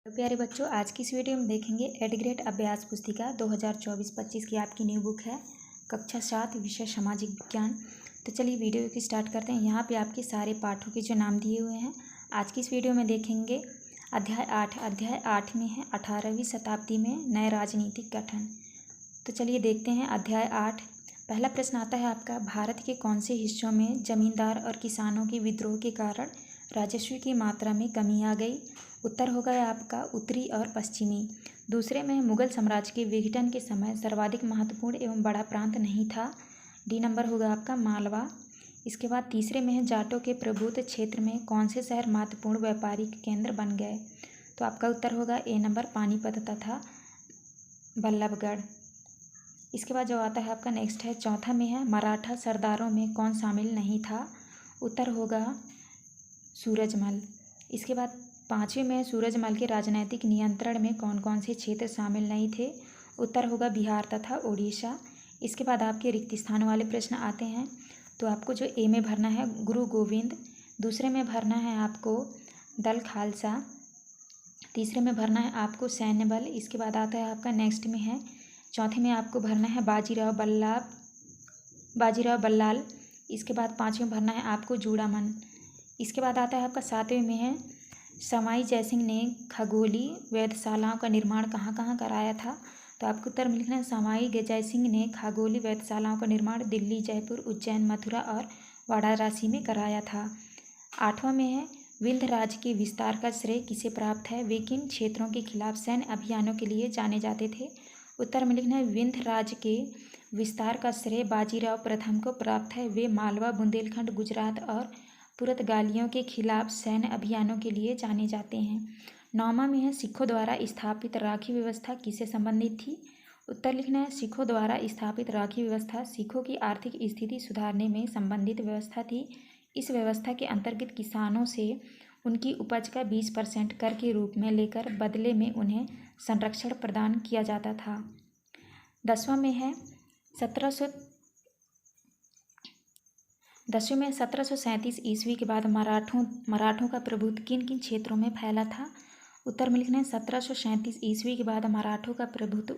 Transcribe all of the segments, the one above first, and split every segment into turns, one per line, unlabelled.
तो प्यारे बच्चों, आज की इस वीडियो में देखेंगे एड ग्रेड अभ्यास पुस्तिका 2024-25 की आपकी न्यू बुक है कक्षा 7 विषय सामाजिक विज्ञान। तो चलिए वीडियो की स्टार्ट करते हैं। यहाँ पे आपके सारे पाठों के जो नाम दिए हुए हैं आज की इस वीडियो में देखेंगे। अध्याय 8 में है 18वीं शताब्दी में नए राजनीतिक गठन। तो चलिए देखते हैं अध्याय 8। पहला प्रश्न आता है आपका, भारत के कौन से हिस्सों में जमींदार और किसानों के विद्रोह के कारण राजस्व की मात्रा में कमी आ गई? उत्तर होगा आपका उत्तरी और पश्चिमी। दूसरे में मुगल साम्राज्य के विघटन के समय सर्वाधिक महत्वपूर्ण एवं बड़ा प्रांत नहीं था। डी नंबर होगा आपका मालवा। इसके बाद तीसरे में है जाटों के प्रभुत्व क्षेत्र में कौन से शहर महत्वपूर्ण व्यापारिक केंद्र बन गए? तो आपका उत्तर होगा ए नंबर पानीपत तथा बल्लभगढ़। इसके बाद जो आता है आपका नेक्स्ट है चौथा में है मराठा सरदारों में कौन शामिल नहीं था? उत्तर होगा सूरजमल। इसके बाद पाँचवें में सूरजमल के राजनैतिक नियंत्रण में कौन कौन से क्षेत्र शामिल नहीं थे? उत्तर होगा बिहार तथा उड़ीसा। इसके बाद आपके रिक्त स्थानों वाले प्रश्न आते हैं। तो आपको जो ए में भरना है गुरु गोविंद, दूसरे में भरना है आपको दल खालसा, तीसरे में भरना है आपको सैन्य बल। इसके बाद आता है आपका नेक्स्ट में है चौथे में आपको भरना है बाजीराव बल्लाल। इसके बाद पाँचवें भरना है आपको जूड़ामन। इसके बाद आता है आपका सातवें में है सवाई जयसिंह ने खगोली वेधशालाओं का निर्माण कहाँ कहाँ कराया था? तो आपको उत्तर में लिखना है सवाई जयसिंह ने खगोली वेधशालाओं का निर्माण दिल्ली, जयपुर, उज्जैन, मथुरा और वाराणसी में कराया था। आठवां में है विंध्य राज्य के विस्तार का श्रेय किसे प्राप्त है? वे किन क्षेत्रों के खिलाफ सैन्य अभियानों के लिए जाने जाते थे? उत्तर में लिखना है विंध्य राज्य के विस्तार का श्रेय बाजीराव प्रथम को प्राप्त है। वे मालवा, बुंदेलखंड, गुजरात और पुर्तगालियों के खिलाफ सैन्य अभियानों के लिए जाने जाते हैं। नौवां में है सिखों द्वारा स्थापित राखी व्यवस्था किससे संबंधित थी? उत्तर लिखना है सिखों द्वारा स्थापित राखी व्यवस्था सिखों की आर्थिक स्थिति सुधारने में संबंधित व्यवस्था थी। इस व्यवस्था के अंतर्गत किसानों से उनकी उपज का 20% कर के रूप में लेकर बदले में उन्हें संरक्षण प्रदान किया जाता था। 10वां में है 1737 ईस्वी के बाद मराठों का प्रभुत्व किन किन क्षेत्रों में फैला था? उत्तर में लिखना है 1737 ईस्वी के बाद मराठों का प्रभुत्व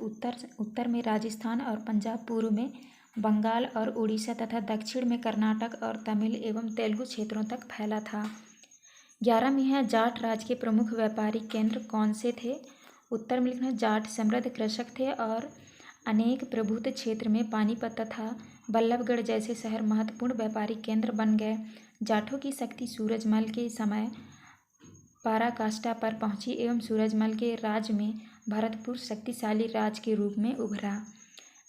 उत्तर में राजस्थान और पंजाब, पूर्व में बंगाल और उड़ीसा तथा दक्षिण में कर्नाटक और तमिल एवं तेलुगु क्षेत्रों तक फैला था। 11 में है जाट राज्य के प्रमुख व्यापारिक केंद्र कौन से थे? उत्तर में लिखना है जाट समृद्ध कृषक थे और अनेक प्रभुत्व क्षेत्र में पानीपत तथा बल्लभगढ़ जैसे शहर महत्वपूर्ण व्यापारिक केंद्र बन गए। जाटों की शक्ति सूरजमल के समय पराकाष्ठा पर पहुंची एवं सूरजमल के राज्य में भरतपुर शक्तिशाली राज्य के रूप में उभरा।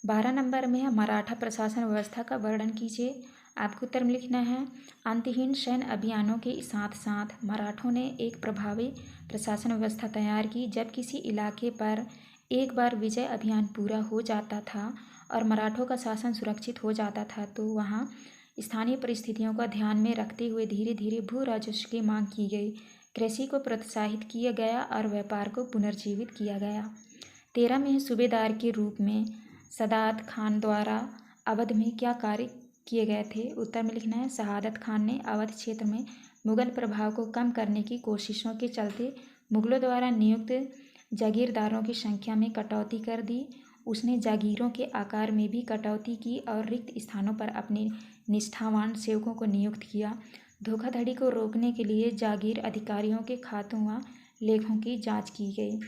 12 नंबर में है मराठा प्रशासन व्यवस्था का वर्णन कीजिए। आपको उत्तर में लिखना है अंतहीन सैन्य अभियानों के साथ साथ मराठों ने एक प्रभावी प्रशासन व्यवस्था तैयार की। जब किसी इलाके पर एक बार विजय अभियान पूरा हो जाता था और मराठों का शासन सुरक्षित हो जाता था तो वहाँ स्थानीय परिस्थितियों का ध्यान में रखते हुए धीरे धीरे भू राजस्व की मांग की गई, कृषि को प्रोत्साहित किया गया और व्यापार को पुनर्जीवित किया गया। 13 में सूबेदार के रूप में सदात खान द्वारा अवध में क्या कार्य किए गए थे? उत्तर में लिखना है शहादत खान ने अवध क्षेत्र में मुगल प्रभाव को कम करने की कोशिशों के चलते मुगलों द्वारा नियुक्त जागीरदारों की संख्या में कटौती कर दी। उसने जागीरों के आकार में भी कटौती की और रिक्त स्थानों पर अपने निष्ठावान सेवकों को नियुक्त किया। धोखाधड़ी को रोकने के लिए जागीर अधिकारियों के खातों व लेखों की जांच की गई।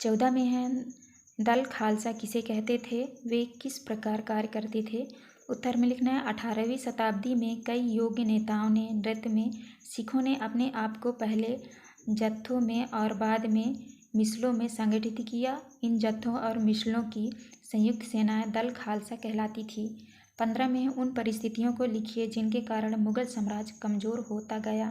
14 में है दल खालसा किसे कहते थे? वे किस प्रकार कार्य करते थे? उत्तर में लिखना है 18वीं शताब्दी में कई योग्य नेताओं ने नृत्य में सिखों ने अपने आप को पहले जत्थों में और बाद में मिसलों में संगठित किया। इन जत्थों और मिसलों की संयुक्त सेनाएं दल खालसा कहलाती थी। 15 में उन परिस्थितियों को लिखिए जिनके कारण मुगल साम्राज्य कमज़ोर होता गया।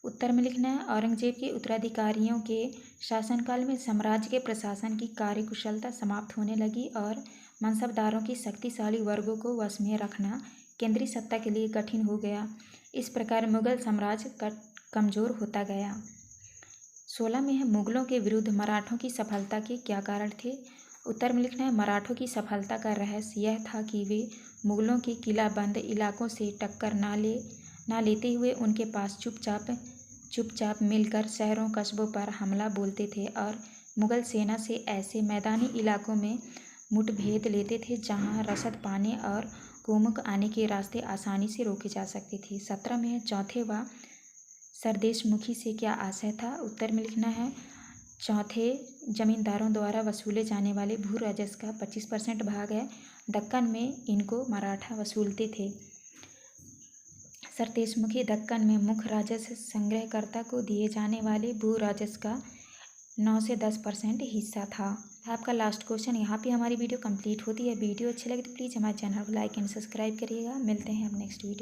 उत्तर में लिखना है औरंगजेब के उत्तराधिकारियों के शासनकाल में साम्राज्य के प्रशासन की कार्यकुशलता समाप्त होने लगी और मनसबदारों की शक्तिशाली वर्गों को वश में रखना केंद्रीय सत्ता के लिए कठिन हो गया। इस प्रकार मुगल साम्राज्य कमज़ोर होता गया। 16 में है मुगलों के विरुद्ध मराठों की सफलता के क्या कारण थे? उत्तर में लिखना है मराठों की सफलता का रहस्य यह था कि वे मुगलों के किलाबंद इलाकों से टक्कर ना लेते हुए उनके पास चुपचाप मिलकर शहरों कस्बों पर हमला बोलते थे और मुगल सेना से ऐसे मैदानी इलाकों में मुठभेड़ लेते थे जहां रसद पाने और कुमुक आने के रास्ते आसानी से रोके जा सकते थे। 17 में चौथे व सरदेशमुखी से क्या आशय था? उत्तर में लिखना है चौथे जमींदारों द्वारा वसूले जाने वाले भू राजस्व का 25% भाग है। दक्कन में इनको मराठा वसूलते थे। सरदेशमुखी दक्कन में मुख्य राजस्व संग्रहकर्ता को दिए जाने वाले भू राजस्व का 9 से 10% हिस्सा था। आपका लास्ट क्वेश्चन। यहाँ पे हमारी वीडियो कंप्लीट होती है। वीडियो अच्छी लगे तो प्लीज़ हमारे चैनल को लाइक एंड सब्सक्राइब करिएगा। मिलते हैं अब नेक्स्ट वीडियो।